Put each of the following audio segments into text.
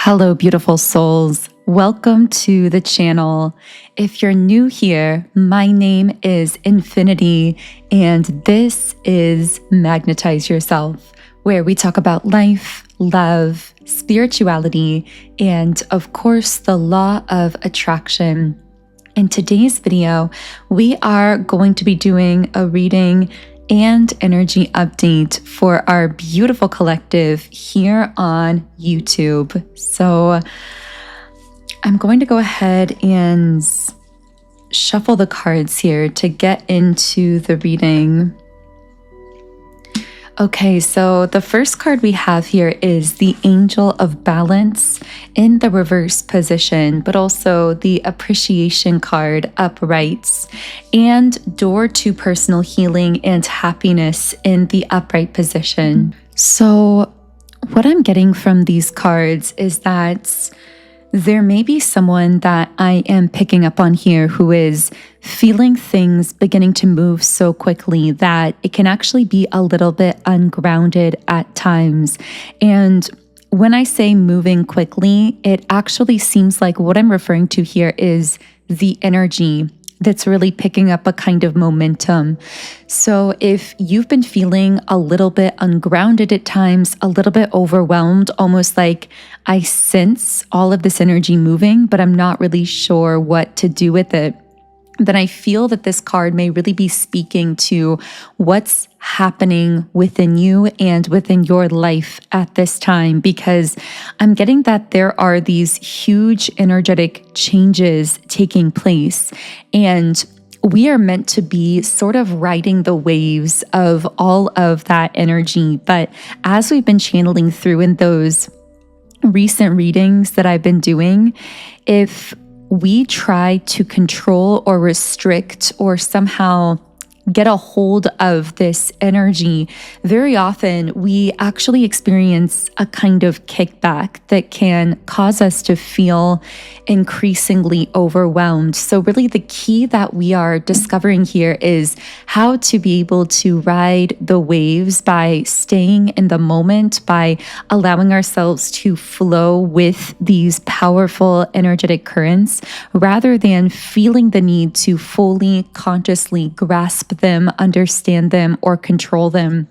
Hello, beautiful souls. Welcome to the channel. If you're new here, my name is Infinity, and this is Magnetize Yourself, where we talk about life, love, spirituality, and of course, the law of attraction. In today's video, we are going to be doing a reading and energy update for our beautiful collective here on YouTube. So I'm going to go ahead and shuffle the cards here to get into the reading. Okay, so the first card we have here is the Angel of Balance in the reverse position, but also the Appreciation card uprights, and Door to Personal Healing and Happiness in the upright position. So what I'm getting from these cards is that there may be someone that I am picking up on here who is feeling things beginning to move so quickly that it can actually be a little bit ungrounded at times. And when I say moving quickly, it actually seems like what I'm referring to here is the energy that's really picking up a kind of momentum. So if you've been feeling a little bit ungrounded at times, a little bit overwhelmed, almost like I sense all of this energy moving, but I'm not really sure what to do with it, then I feel that this card may really be speaking to what's happening within you and within your life at this time, because I'm getting that there are these huge energetic changes taking place, and we are meant to be sort of riding the waves of all of that energy. But as we've been channeling through in those recent readings that I've been doing, if we try to control or restrict or somehow get a hold of this energy, very often we actually experience a kind of kickback that can cause us to feel increasingly overwhelmed. So really the key that we are discovering here is how to be able to ride the waves by staying in the moment, by allowing ourselves to flow with these powerful energetic currents, rather than feeling the need to fully consciously grasp them, understand them, or control them.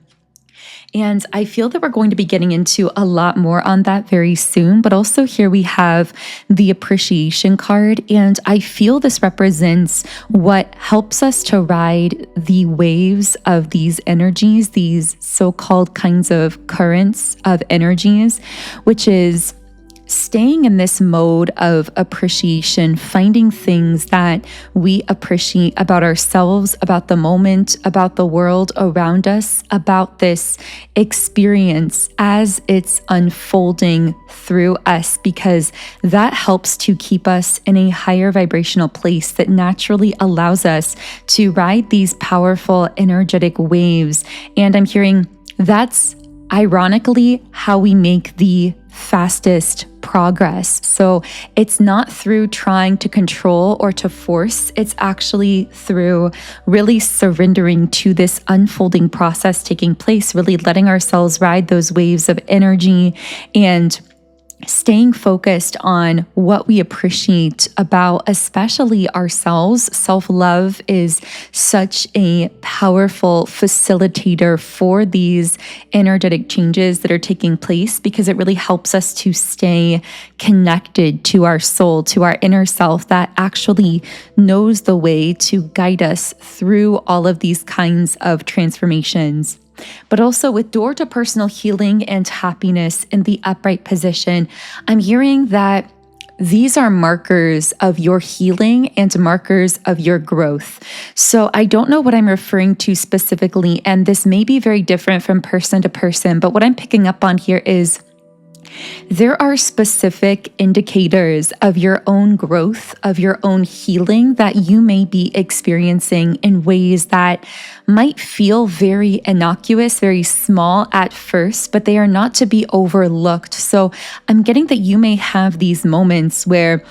And I feel that we're going to be getting into a lot more on that very soon, but also here we have the Appreciation card, and I feel this represents what helps us to ride the waves of these energies, these so-called kinds of currents of energies, which is staying in this mode of appreciation, finding things that we appreciate about ourselves, about the moment, about the world around us, about this experience as it's unfolding through us, because that helps to keep us in a higher vibrational place that naturally allows us to ride these powerful energetic waves. And I'm hearing that's ironically how we make the fastest progress. So it's not through trying to control or to force, it's actually through really surrendering to this unfolding process taking place, really letting ourselves ride those waves of energy and staying focused on what we appreciate about especially ourselves. Self-love is such a powerful facilitator for these energetic changes that are taking place, because it really helps us to stay connected to our soul, to our inner self that actually knows the way to guide us through all of these kinds of transformations. But also with Door to Personal Healing and Happiness in the upright position, I'm hearing that these are markers of your healing and markers of your growth. So I don't know what I'm referring to specifically, and this may be very different from person to person, but what I'm picking up on here is there are specific indicators of your own growth, of your own healing that you may be experiencing in ways that might feel very innocuous, very small at first, but they are not to be overlooked. So I'm getting that you may have these moments where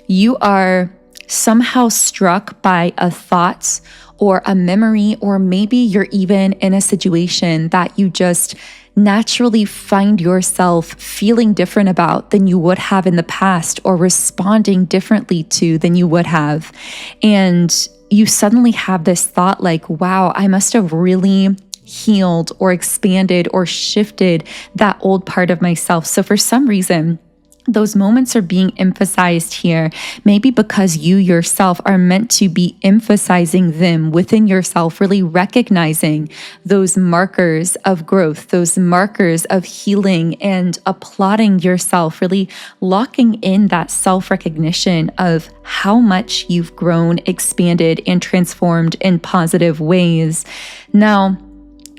you are somehow struck by a thought or a memory, or maybe you're even in a situation that you just naturally find yourself feeling different about than you would have in the past, or responding differently to than you would have. And you suddenly have this thought like, wow, I must have really healed or expanded or shifted that old part of myself. So for some reason, those moments are being emphasized here, maybe because you yourself are meant to be emphasizing them within yourself, really recognizing those markers of growth, those markers of healing, and applauding yourself, really locking in that self-recognition of how much you've grown, expanded, and transformed in positive ways. Now,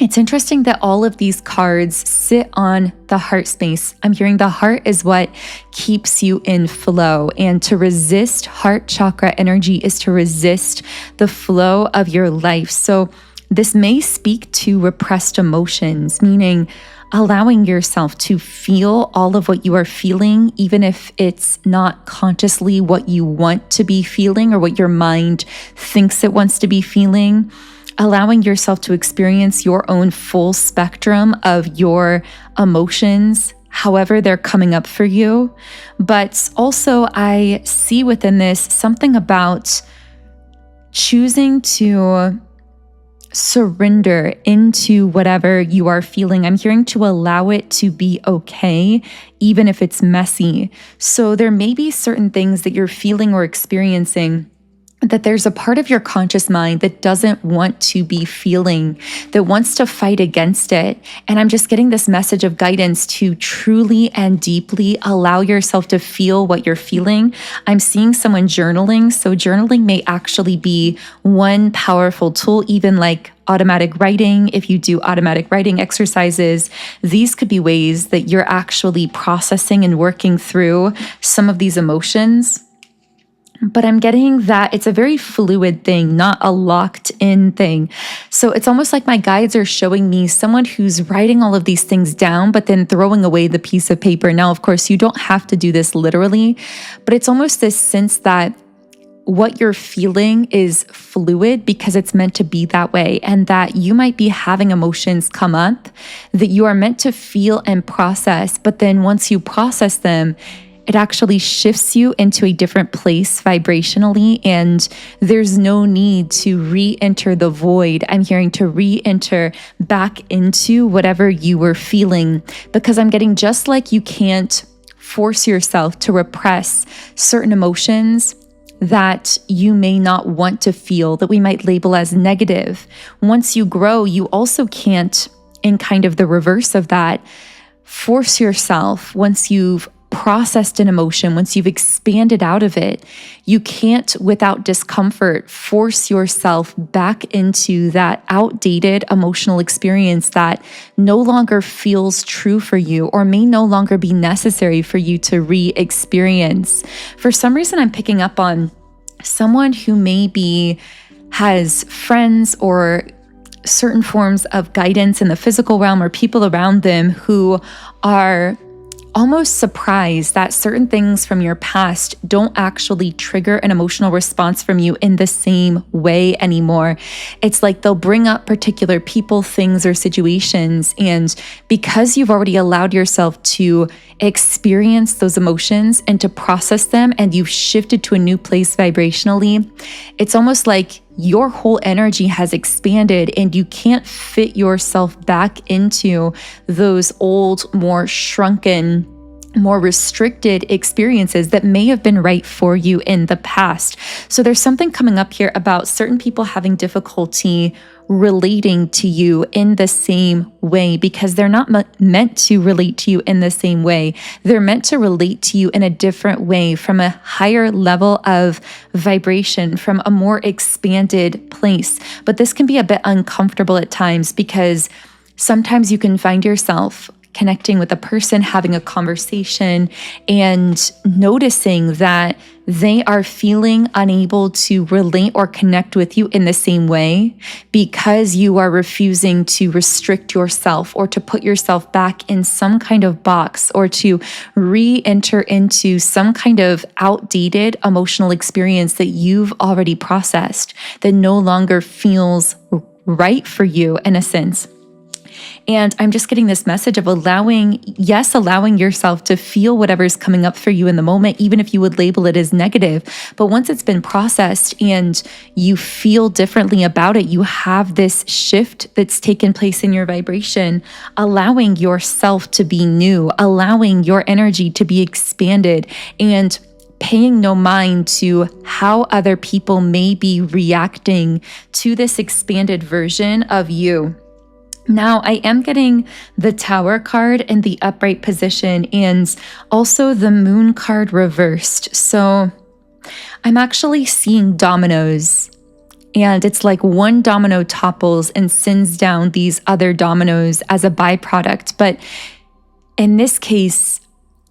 it's interesting that all of these cards sit on the heart space. I'm hearing the heart is what keeps you in flow, and to resist heart chakra energy is to resist the flow of your life. So this may speak to repressed emotions, meaning allowing yourself to feel all of what you are feeling, even if it's not consciously what you want to be feeling or what your mind thinks it wants to be feeling. Allowing yourself to experience your own full spectrum of your emotions, however they're coming up for you. But also, I see within this something about choosing to surrender into whatever you are feeling. I'm hearing to allow it to be okay, even if it's messy. So there may be certain things that you're feeling or experiencing that there's a part of your conscious mind that doesn't want to be feeling, that wants to fight against it. And I'm just getting this message of guidance to truly and deeply allow yourself to feel what you're feeling. I'm seeing someone journaling. So journaling may actually be one powerful tool, even like automatic writing. If you do automatic writing exercises, these could be ways that you're actually processing and working through some of these emotions. But I'm getting that it's a very fluid thing, not a locked in thing. So it's almost like my guides are showing me someone who's writing all of these things down, but then throwing away the piece of paper. Now, of course, you don't have to do this literally, but it's almost this sense that what you're feeling is fluid because it's meant to be that way, and that you might be having emotions come up that you are meant to feel and process. But then once you process them, it actually shifts you into a different place vibrationally, and there's no need to re-enter the void. I'm hearing to re-enter back into whatever you were feeling, because I'm getting just like you can't force yourself to repress certain emotions that you may not want to feel, that we might label as negative. Once you grow, you also can't, in kind of the reverse of that, force yourself. Once you've processed an emotion, once you've expanded out of it, you can't, without discomfort, force yourself back into that outdated emotional experience that no longer feels true for you, or may no longer be necessary for you to re-experience. For some reason, I'm picking up on someone who maybe has friends or certain forms of guidance in the physical realm, or people around them who are almost surprised that certain things from your past don't actually trigger an emotional response from you in the same way anymore. It's like they'll bring up particular people, things, or situations, and because you've already allowed yourself to experience those emotions and to process them, and you've shifted to a new place vibrationally, it's almost like your whole energy has expanded and you can't fit yourself back into those old, more shrunken, more restricted experiences that may have been right for you in the past. So there's something coming up here about certain people having difficulty relating to you in the same way, because they're not meant to relate to you in the same way. They're meant to relate to you in a different way, from a higher level of vibration, from a more expanded place. But this can be a bit uncomfortable at times, because sometimes you can find yourself connecting with a person, having a conversation, and noticing that they are feeling unable to relate or connect with you in the same way because you are refusing to restrict yourself, or to put yourself back in some kind of box, or to re-enter into some kind of outdated emotional experience that you've already processed, that no longer feels right for you in a sense. And I'm just getting this message of allowing yourself to feel whatever's coming up for you in the moment, even if you would label it as negative. But once it's been processed and you feel differently about it, you have this shift that's taken place in your vibration, allowing yourself to be new, allowing your energy to be expanded, and paying no mind to how other people may be reacting to this expanded version of you. Now, I am getting the Tower card in the upright position and also the Moon card reversed. So I'm actually seeing dominoes, and it's like one domino topples and sends down these other dominoes as a byproduct. But in this case,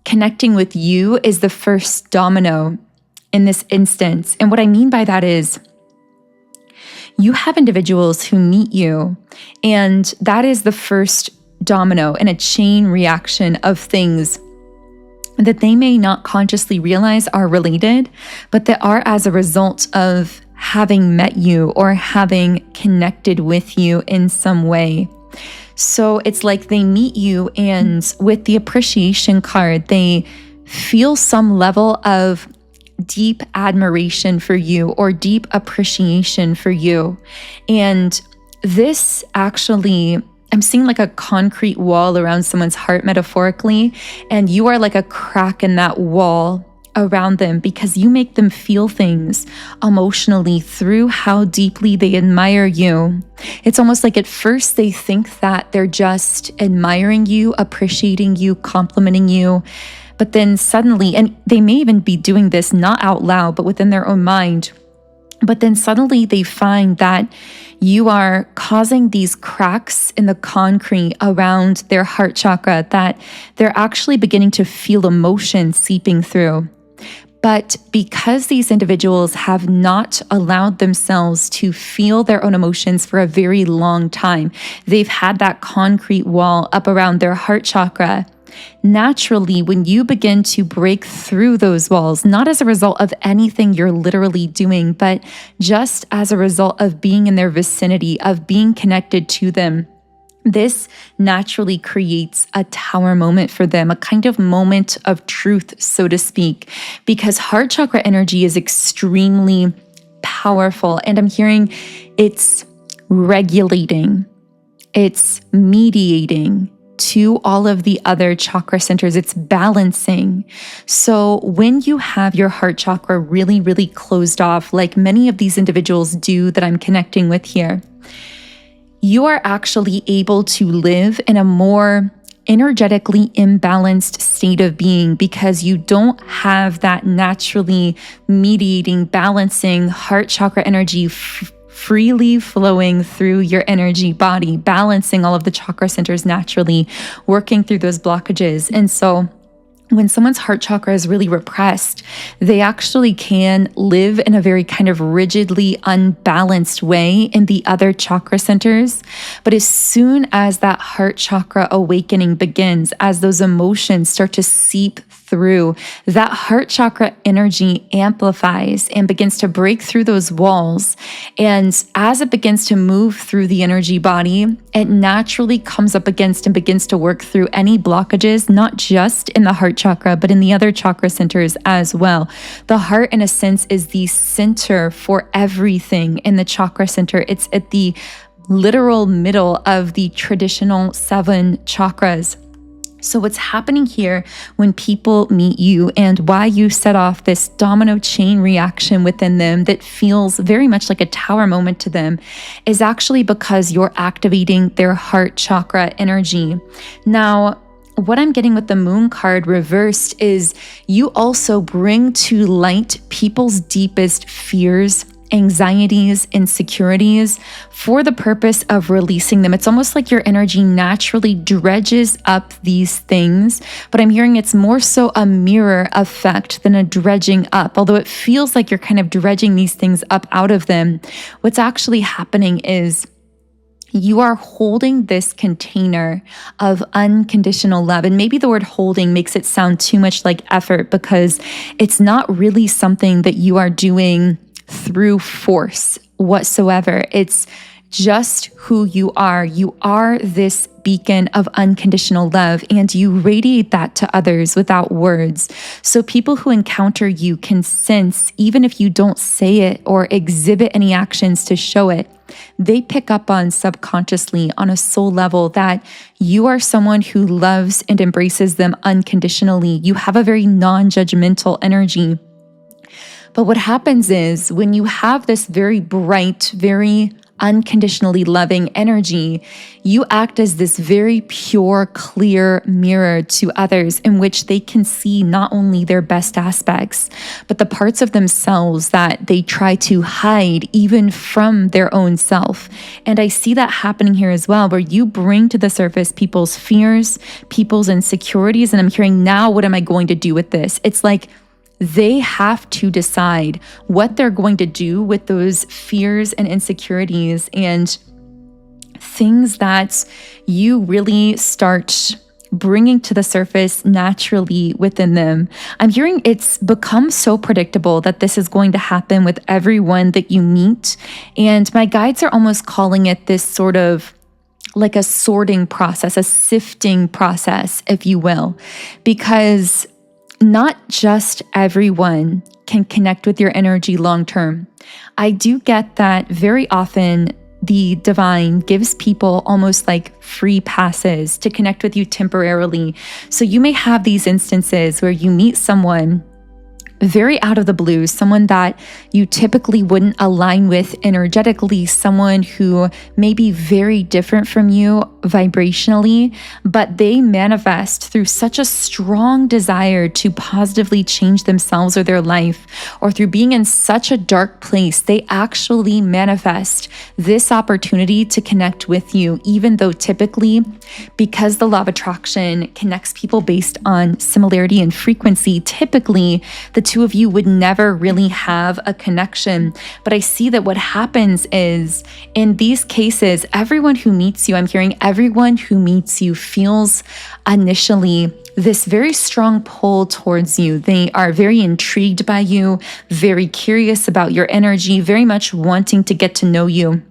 connecting with you is the first domino in this instance. And what I mean by that is, you have individuals who meet you, and that is the first domino in a chain reaction of things that they may not consciously realize are related, but that are as a result of having met you or having connected with you in some way. So it's like they meet you, and with the appreciation card, they feel some level of deep admiration for you or deep appreciation for you. And this actually, I'm seeing like a concrete wall around someone's heart metaphorically, and you are like a crack in that wall around them because you make them feel things emotionally through how deeply they admire you. It's almost like at first they think that they're just admiring you, appreciating you, complimenting you. But then suddenly, and they may even be doing this not out loud, but within their own mind, but then suddenly they find that you are causing these cracks in the concrete around their heart chakra, that they're actually beginning to feel emotion seeping through. But because these individuals have not allowed themselves to feel their own emotions for a very long time, they've had that concrete wall up around their heart chakra. Naturally, when you begin to break through those walls, not as a result of anything you're literally doing, but just as a result of being in their vicinity, of being connected to them, this naturally creates a tower moment for them, a kind of moment of truth, so to speak, because heart chakra energy is extremely powerful. And I'm hearing it's regulating, it's mediating to all of the other chakra centers. It's balancing. So when you have your heart chakra really, really closed off, like many of these individuals do that I'm connecting with here, you are actually able to live in a more energetically imbalanced state of being because you don't have that naturally mediating, balancing heart chakra energy freely flowing through your energy body, balancing all of the chakra centers naturally, working through those blockages. And so when someone's heart chakra is really repressed, they actually can live in a very kind of rigidly unbalanced way in the other chakra centers. But as soon as that heart chakra awakening begins, as those emotions start to seep through, that heart chakra energy amplifies and begins to break through those walls. And as it begins to move through the energy body, it naturally comes up against and begins to work through any blockages, not just in the heart chakra, but in the other chakra centers as well. The heart, in a sense, is the center for everything in the chakra center. It's at the literal middle of the traditional 7 chakras. So what's happening here when people meet you and why you set off this domino chain reaction within them that feels very much like a tower moment to them is actually because you're activating their heart chakra energy. Now, what I'm getting with the Moon card reversed is you also bring to light people's deepest fears, anxieties, insecurities for the purpose of releasing them. It's almost like your energy naturally dredges up these things, but I'm hearing it's more so a mirror effect than a dredging up. Although it feels like you're kind of dredging these things up out of them, what's actually happening is you are holding this container of unconditional love. And maybe the word holding makes it sound too much like effort because it's not really something that you are doing through force whatsoever. It's just who you are. You are this beacon of unconditional love, and you radiate that to others without words. So people who encounter you can sense, even if you don't say it or exhibit any actions to show it, they pick up on subconsciously on a soul level that you are someone who loves and embraces them unconditionally. You have a very non-judgmental energy. But what happens is when you have this very bright, very unconditionally loving energy, you act as this very pure, clear mirror to others in which they can see not only their best aspects, but the parts of themselves that they try to hide even from their own self. And I see that happening here as well, where you bring to the surface people's fears, people's insecurities, and I'm hearing, now what am I going to do with this? It's like they have to decide what they're going to do with those fears and insecurities and things that you really start bringing to the surface naturally within them. I'm hearing it's become so predictable that this is going to happen with everyone that you meet. And my guides are almost calling it this sort of like a sorting process, a sifting process, if you will, because not just everyone can connect with your energy long term. I do get that very often the divine gives people almost like free passes to connect with you temporarily. So you may have these instances where you meet someone very out of the blue, someone that you typically wouldn't align with energetically, someone who may be very different from you vibrationally, but they manifest through such a strong desire to positively change themselves or their life, or through being in such a dark place, they actually manifest this opportunity to connect with you, even though typically, because the law of attraction connects people based on similarity and frequency, typically the two of you would never really have a connection. But I see that what happens is in these cases, everyone who meets you, I'm hearing everyone who meets you feels initially this very strong pull towards you. They are very intrigued by you, very curious about your energy, very much wanting to get to know you.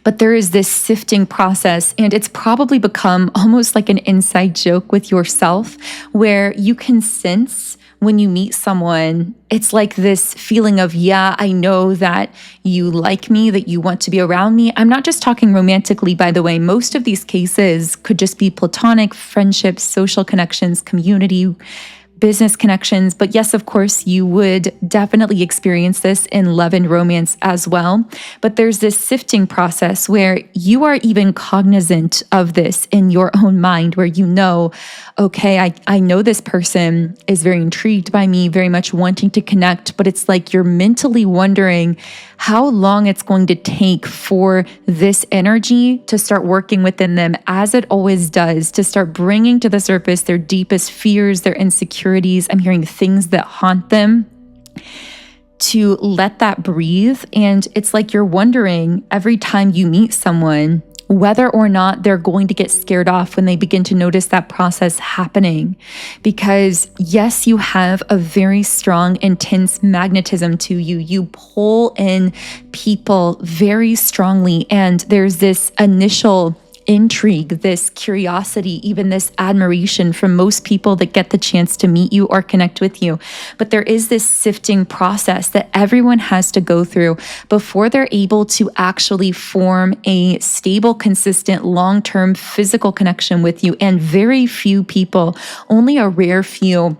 But there is this sifting process, and it's probably become almost like an inside joke with yourself, where you can sense when you meet someone, it's like this feeling of, yeah, I know that you like me, that you want to be around me. I'm not just talking romantically, by the way. Most of these cases could just be platonic friendships, social connections, community, business connections. But yes, of course, you would definitely experience this in love and romance as well. But there's this sifting process where you are even cognizant of this in your own mind, where you know, okay, I know this person is very intrigued by me, very much wanting to connect, but it's like you're mentally wondering how long it's going to take for this energy to start working within them, as it always does, to start bringing to the surface their deepest fears, their insecurities. I'm hearing things that haunt them, to let that breathe. And it's like you're wondering every time you meet someone whether or not they're going to get scared off when they begin to notice that process happening. Because yes, you have a very strong, intense magnetism to you. You pull in people very strongly, and there's this initial intrigue, this curiosity, even this admiration from most people that get the chance to meet you or connect with you. But there is this sifting process that everyone has to go through before they're able to actually form a stable, consistent, long-term physical connection with you. And very few people, only a rare few,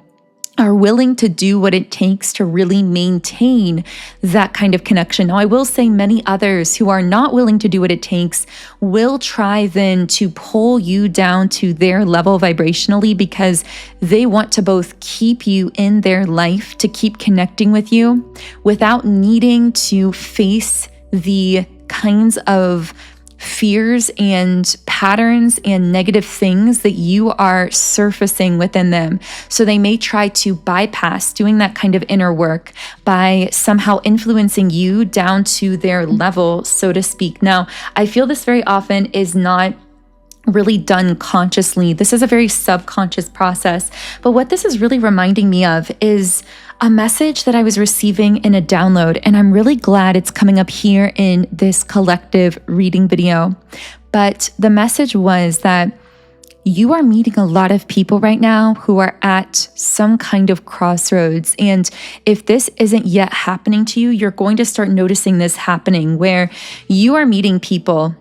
are willing to do what it takes to really maintain that kind of connection. Now, I will say many others who are not willing to do what it takes will try then to pull you down to their level vibrationally, because they want to both keep you in their life, to keep connecting with you without needing to face the kinds of fears and patterns and negative things that you are surfacing within them. So they may try to bypass doing that kind of inner work by somehow influencing you down to their level, so to speak. Now, I feel this very often is not really done consciously. This is a very subconscious process. But what this is really reminding me of is a message that I was receiving in a download, and I'm really glad it's coming up here in this collective reading video. But the message was that you are meeting a lot of people right now who are at some kind of crossroads. And if this isn't yet happening to you, you're going to start noticing this happening, where you are meeting people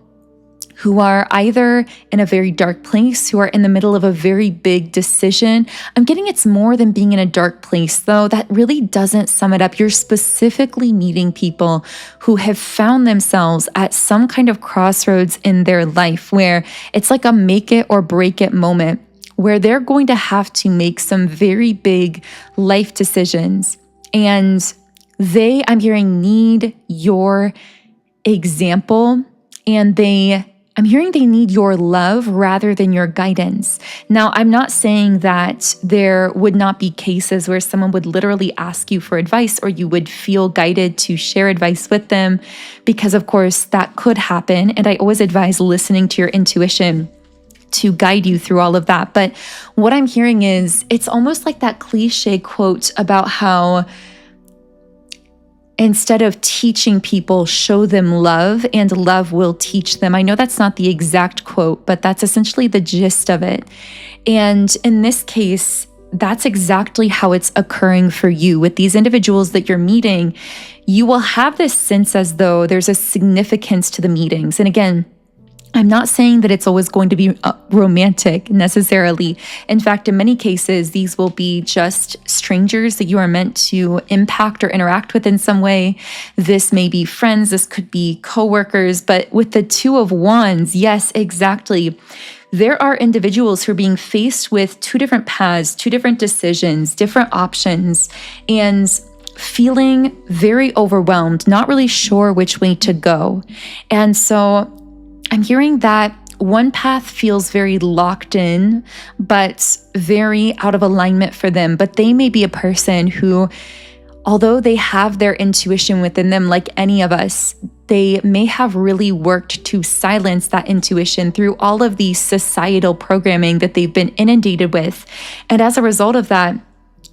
who are either in a very dark place, who are in the middle of a very big decision. I'm getting it's more than being in a dark place, though. That really doesn't sum it up. You're specifically meeting people who have found themselves at some kind of crossroads in their life, where it's like a make it or break it moment, where they're going to have to make some very big life decisions. And I'm hearing, need your example, and I'm hearing they need your love rather than your guidance. Now, I'm not saying that there would not be cases where someone would literally ask you for advice, or you would feel guided to share advice with them, because of course that could happen. And I always advise listening to your intuition to guide you through all of that. But what I'm hearing is, it's almost like that cliche quote about how instead of teaching people, show them love, and love will teach them. I know that's not the exact quote, but that's essentially the gist of it. And in this case, that's exactly how it's occurring for you. With these individuals that you're meeting, you will have this sense as though there's a significance to the meetings. And again, I'm not saying that it's always going to be romantic necessarily. In fact, in many cases, these will be just strangers that you are meant to impact or interact with in some way. This may be friends, this could be coworkers, but with the Two of Wands, yes, exactly. There are individuals who are being faced with two different paths, two different decisions, different options, and feeling very overwhelmed, not really sure which way to go. And so I'm hearing that one path feels very locked in, but very out of alignment for them. But they may be a person who, although they have their intuition within them, like any of us, they may have really worked to silence that intuition through all of the societal programming that they've been inundated with. And as a result of that,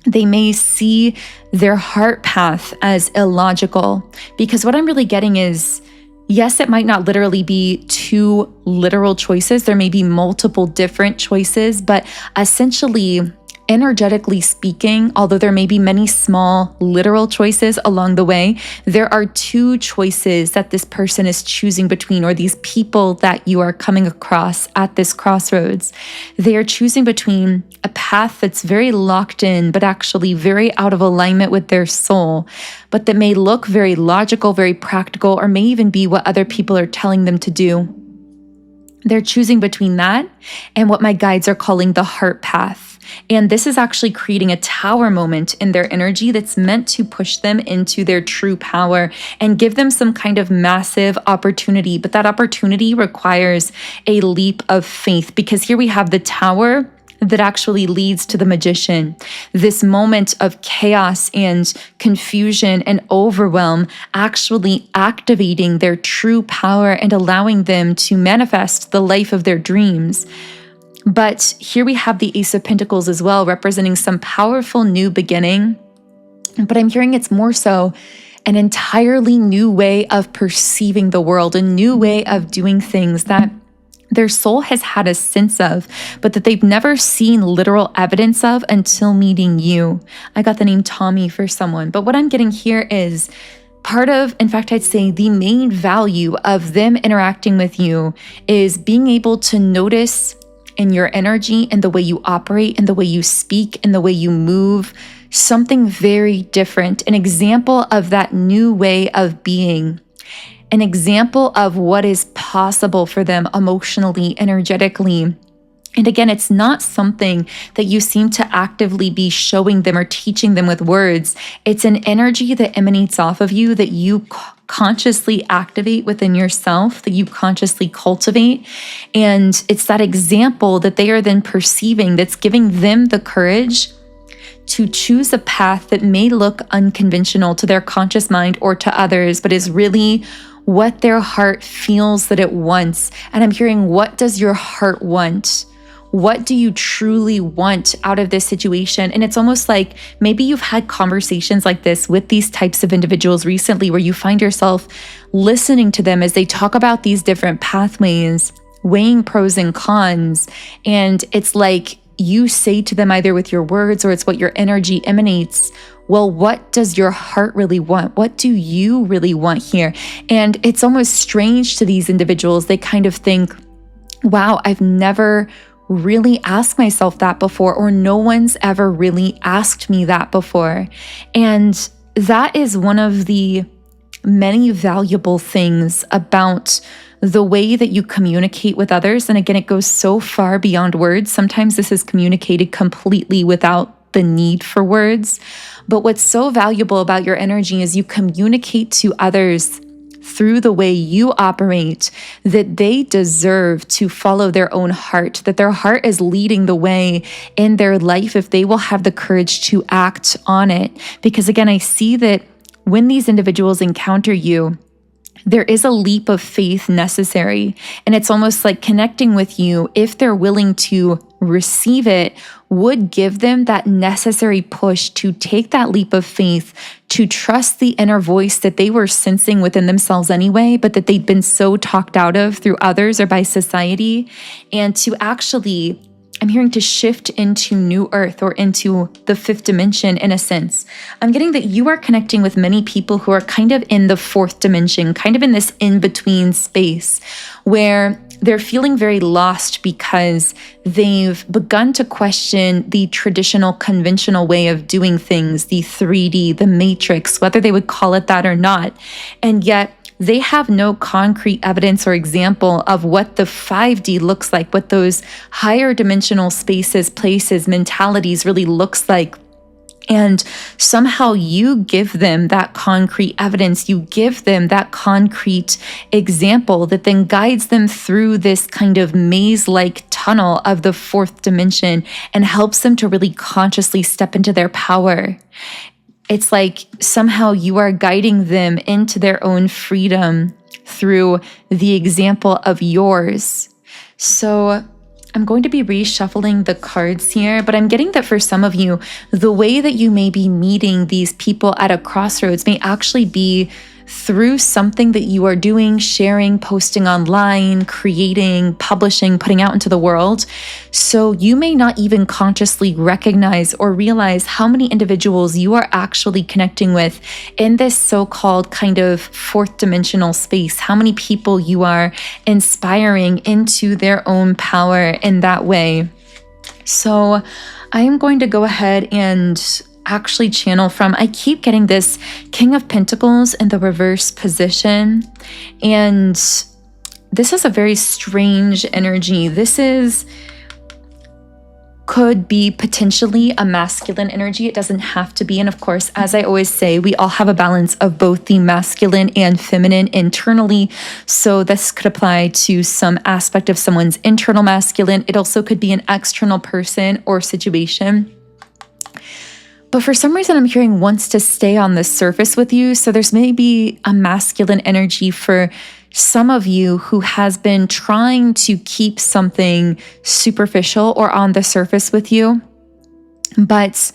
they may see their heart path as illogical. Because what I'm really getting is, yes, it might not literally be two literal choices. There may be multiple different choices, but essentially, energetically speaking, although there may be many small literal choices along the way, there are two choices that this person is choosing between, or these people that you are coming across at this crossroads. They are choosing between a path that's very locked in, but actually very out of alignment with their soul, but that may look very logical, very practical, or may even be what other people are telling them to do. They're choosing between that and what my guides are calling the heart path. And this is actually creating a tower moment in their energy that's meant to push them into their true power and give them some kind of massive opportunity. But that opportunity requires a leap of faith, because here we have the tower that actually leads to the magician. This moment of chaos and confusion and overwhelm actually activating their true power and allowing them to manifest the life of their dreams. But here we have the Ace of Pentacles as well, representing some powerful new beginning. But I'm hearing it's more so an entirely new way of perceiving the world, a new way of doing things that their soul has had a sense of, but that they've never seen literal evidence of until meeting you. I got the name Tommy for someone, but what I'm getting here is part of, in fact, I'd say the main value of them interacting with you is being able to notice in your energy and the way you operate and the way you speak and the way you move, something very different, an example of that new way of being, an example of what is possible for them emotionally, energetically. And again, it's not something that you seem to actively be showing them or teaching them with words. It's an energy that emanates off of you that you consciously activate within yourself, that you consciously cultivate. And it's that example that they are then perceiving that's giving them the courage to choose a path that may look unconventional to their conscious mind or to others, but is really what their heart feels that it wants. And I'm hearing, what does your heart want? What do you truly want out of this situation? And it's almost like maybe you've had conversations like this with these types of individuals recently, where you find yourself listening to them as they talk about these different pathways, weighing pros and cons. And it's like you say to them either with your words or it's what your energy emanates, well, what does your heart really want? What do you really want here? And it's almost strange to these individuals. They kind of think, wow, I've never really asked myself that before, or no one's ever really asked me that before. And that is one of the many valuable things about the way that you communicate with others. And again, it goes so far beyond words. Sometimes this is communicated completely without the need for words. But what's so valuable about your energy is you communicate to others through the way you operate that they deserve to follow their own heart, that their heart is leading the way in their life if they will have the courage to act on it. Because again, I see that when these individuals encounter you, there is a leap of faith necessary. And it's almost like connecting with you, if they're willing to receive it, would give them that necessary push to take that leap of faith, to trust the inner voice that they were sensing within themselves anyway, but that they'd been so talked out of through others or by society, and to actually, I'm hearing, to shift into new earth or into the fifth dimension in a sense. I'm getting that you are connecting with many people who are kind of in the fourth dimension, kind of in this in-between space where they're feeling very lost because they've begun to question the traditional conventional way of doing things, the 3D, the matrix, whether they would call it that or not. And yet, they have no concrete evidence or example of what the 5D looks like, what those higher dimensional spaces, places, mentalities really looks like. And somehow you give them that concrete evidence, you give them that concrete example that then guides them through this kind of maze-like tunnel of the fourth dimension and helps them to really consciously step into their power. It's like somehow you are guiding them into their own freedom through the example of yours. So I'm going to be reshuffling the cards here, but I'm getting that for some of you, the way that you may be meeting these people at a crossroads may actually be through something that you are doing, sharing, posting online, creating, publishing, putting out into the world. So you may not even consciously recognize or realize how many individuals you are actually connecting with in this so-called kind of fourth dimensional space, how many people you are inspiring into their own power in that way. So I am going to go ahead and actually channel from, I keep getting this King of Pentacles in the reverse position, and this is a very strange energy. Could be potentially a masculine energy. It doesn't have to be. And of course, as I always say, we all have a balance of both the masculine and feminine internally. So this could apply to some aspect of someone's internal masculine. It also could be an external person or situation. But for some reason, I'm hearing wants to stay on the surface with you. So there's maybe a masculine energy for some of you who has been trying to keep something superficial or on the surface with you. But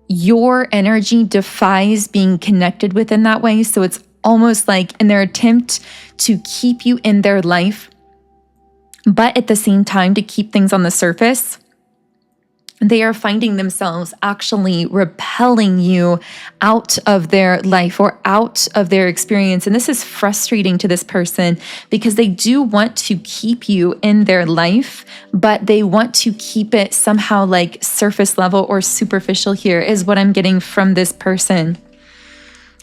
your energy defies being connected with in that way. So it's almost like in their attempt to keep you in their life, but at the same time to keep things on the surface, they are finding themselves actually repelling you out of their life or out of their experience. And this is frustrating to this person because they do want to keep you in their life, but they want to keep it somehow like surface level or superficial here is what I'm getting from this person.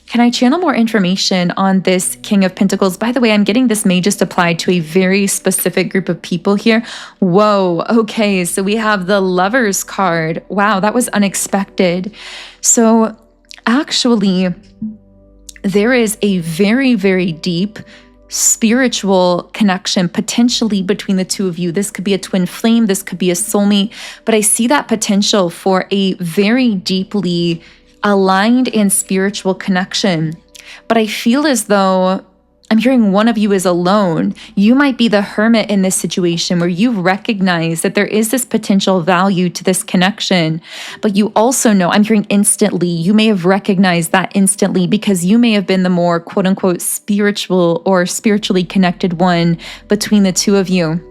Can I channel more information on this King of Pentacles? By the way, I'm getting this may just apply to a very specific group of people here. Whoa, okay, so we have the Lovers card. Wow, that was unexpected. So actually, there is a very, very deep spiritual connection potentially between the two of you. This could be a twin flame, this could be a soulmate, but I see that potential for a very deeply aligned and spiritual connection. But I feel as though I'm hearing one of you is alone. You might be the hermit in this situation where you recognize that there is this potential value to this connection, but you also know, I'm hearing instantly, you may have recognized that instantly because you may have been the more quote unquote spiritual or spiritually connected one between the two of you.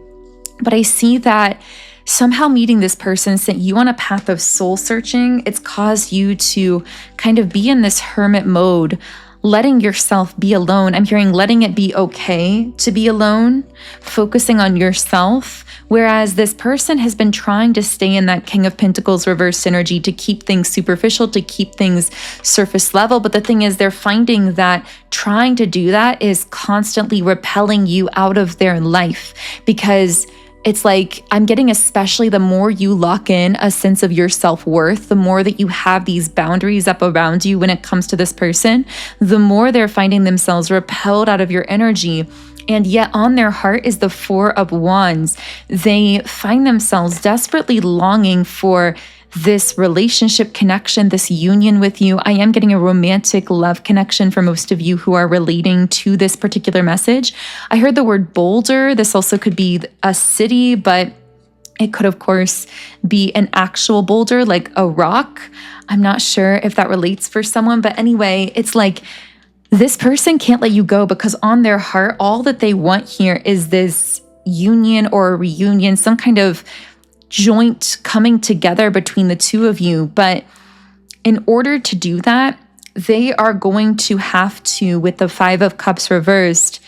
But I see that somehow meeting this person sent you on a path of soul searching. It's caused you to kind of be in this hermit mode, letting yourself be alone. I'm hearing letting it be okay to be alone, focusing on yourself. Whereas this person has been trying to stay in that King of Pentacles reverse energy to keep things superficial, to keep things surface level. But the thing is, they're finding that trying to do that is constantly repelling you out of their life, because it's like, I'm getting, especially the more you lock in a sense of your self-worth, the more that you have these boundaries up around you when it comes to this person, the more they're finding themselves repelled out of your energy. And yet on their heart is the Four of Wands. They find themselves desperately longing for this relationship connection, this union with you. I am getting a romantic love connection for most of you who are relating to this particular message. I heard the word boulder. This also could be a city, but it could, of course, be an actual boulder, like a rock. I'm not sure if that relates for someone, but anyway, it's like this person can't let you go because on their heart, all that they want here is this union or a reunion, some kind of joint coming together between the two of you. But in order to do that, they are going to have to, with the Five of Cups reversed,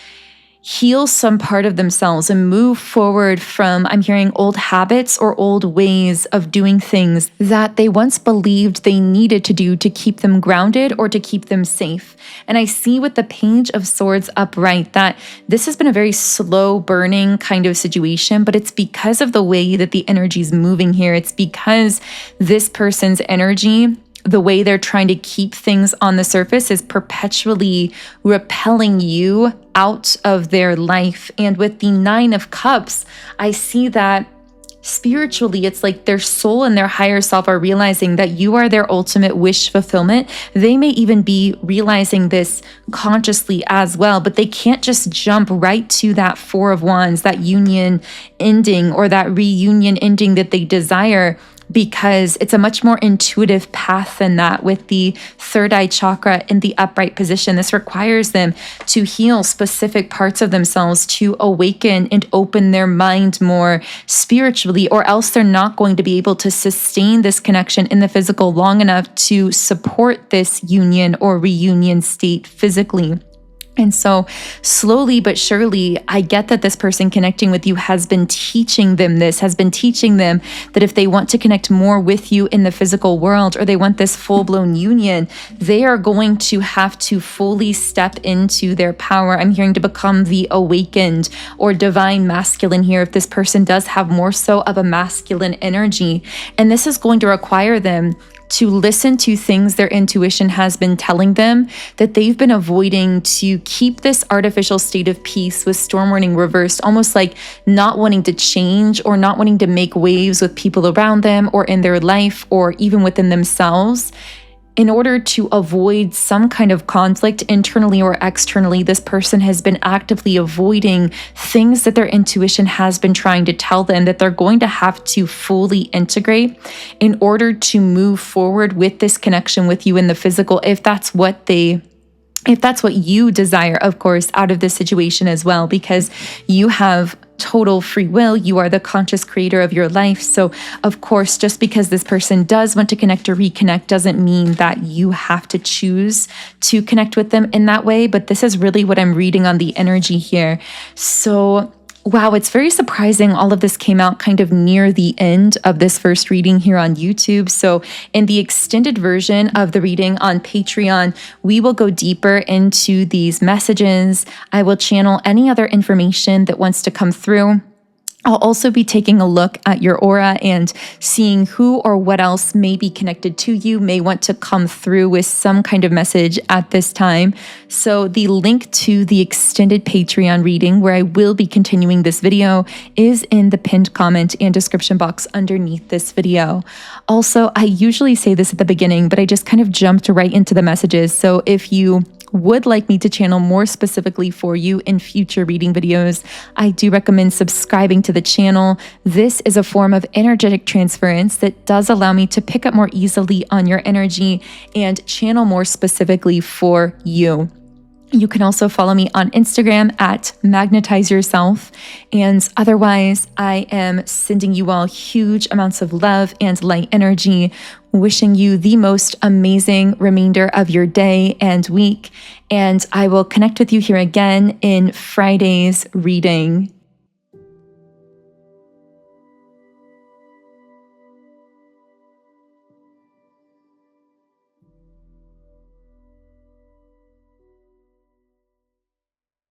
heal some part of themselves and move forward from, I'm hearing, old habits or old ways of doing things that they once believed they needed to do to keep them grounded or to keep them safe. And I see with the Page of Swords upright that this has been a very slow burning kind of situation, but it's because of the way that the energy is moving here. It's because this person's energy, the way they're trying to keep things on the surface, is perpetually repelling you out of their life. And with the Nine of Cups, I see that spiritually, it's like their soul and their higher self are realizing that you are their ultimate wish fulfillment. They may even be realizing this consciously as well, but they can't just jump right to that Four of Wands, that union ending or that reunion ending that they desire, because it's a much more intuitive path than that. With the third eye chakra in the upright position, this requires them to heal specific parts of themselves, to awaken and open their mind more spiritually, or else they're not going to be able to sustain this connection in the physical long enough to support this union or reunion state physically. And so slowly but surely, I get that this person connecting with you has been teaching them this, has been teaching them that if they want to connect more with you in the physical world, or they want this full-blown union, they are going to have to fully step into their power. I'm hearing to become the awakened or divine masculine here, if this person does have more so of a masculine energy. And this is going to require them to listen to things their intuition has been telling them that they've been avoiding, to keep this artificial state of peace with storm warning reversed, almost like not wanting to change or not wanting to make waves with people around them or in their life or even within themselves. In order to avoid some kind of conflict internally or externally, this person has been actively avoiding things that their intuition has been trying to tell them that they're going to have to fully integrate in order to move forward with this connection with you in the physical, if that's what you desire, of course, out of this situation as well, because you have total free will. You are the conscious creator of your life. So of course, just because this person does want to connect or reconnect doesn't mean that you have to choose to connect with them in that way. But this is really what I'm reading on the energy here. So wow, it's very surprising all of this came out kind of near the end of this first reading here on YouTube. So in the extended version of the reading on Patreon, we will go deeper into these messages. I will channel any other information that wants to come through. I'll also be taking a look at your aura and seeing who or what else may be connected to you, may want to come through with some kind of message at this time. So the link to the extended Patreon reading, where I will be continuing this video, is in the pinned comment and description box underneath this video. Also, I usually say this at the beginning, but I just kind of jumped right into the messages. So if you would like me to channel more specifically for you in future reading videos, I do recommend subscribing to the channel. This is a form of energetic transference that does allow me to pick up more easily on your energy and channel more specifically for you. You can also follow me on Instagram at Magnetize Yourself. And otherwise, I am sending you all huge amounts of love and light energy, wishing you the most amazing remainder of your day and week. And I will connect with you here again in Friday's reading.